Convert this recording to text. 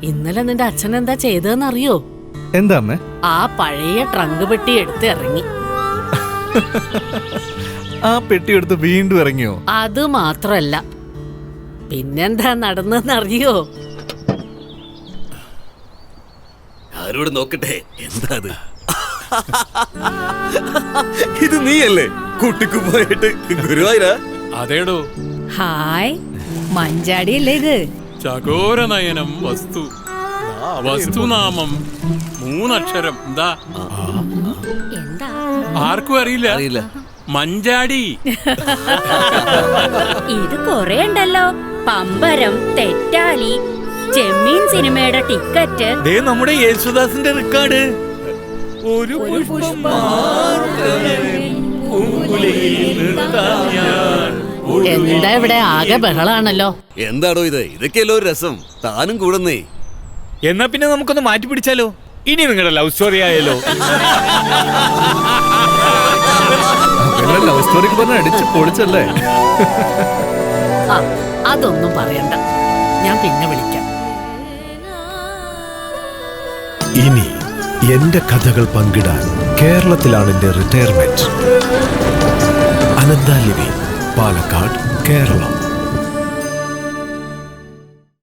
ഇന്നലെ നിന്റെ അച്ഛൻ എന്താ ചെയ്തതെന്നറിയോ? എന്താ അമ്മേ? ആ പഴയ ട്രങ്ക് പെട്ടി എടുത്ത് ഇറങ്ങി. ആ പെട്ടി എടുത്ത് വീണ്ടും ഇറങ്ങിയോ? അത് മാത്രല്ല, പിന്നെന്താ നടന്നെന്നറിയോ? ആരോട് നോക്കട്ടെ, എന്താ ഇത്? നീയല്ലേ കൂട്ടിക്കുപോയിട്ട് ഗുരുവായൂരാ? അതേടോ. ഹായ്, മഞ്ചാടിയല്ലേ ഇത്? ചകോരനയനം വസ്തു, വസ്തുനാമം 3 അക്ഷരം. എന്താ ആർക്കും അറിയില്ല? മഞ്ചാടി. ഇത് കൊറേ ഉണ്ടല്ലോ. പമ്പരം, തെറ്റാലി, ചെമ്മീൻ സിനിമയുടെ ടിക്കറ്റ്. നമ്മുടെ യേശുദാസിന്റെ റെക്കോർഡ്. ഒരു എന്താ ഇവിടെ ആകെ ബഹളാണല്ലോ? എന്താടോ ഇത്? ഇതൊക്കെയല്ലോ ഒരു രസം. താനും കൂടുന്നേ. എന്നാ പിന്നെ നമുക്കൊന്ന് മാറ്റി പിടിച്ചാലോ? ഇനി നിങ്ങളുടെ ലവ് സ്റ്റോറി ആയാലോ? ലവ് സ്റ്റോറിക്ക് പറഞ്ഞ അടിച്ച് പൊളിച്ചല്ലേ? അതൊന്നും പറയണ്ട, ഞാൻ പിന്നെ വിളിക്കാം. ഇനി എന്റെ കഥകൾ പങ്കിടാൻ കേരളത്തിലാണ് എന്റെ റിട്ടയർമെന്റ്. അനന്ത ലിവിംഗ്, പാലക്കാട്, കേരളം.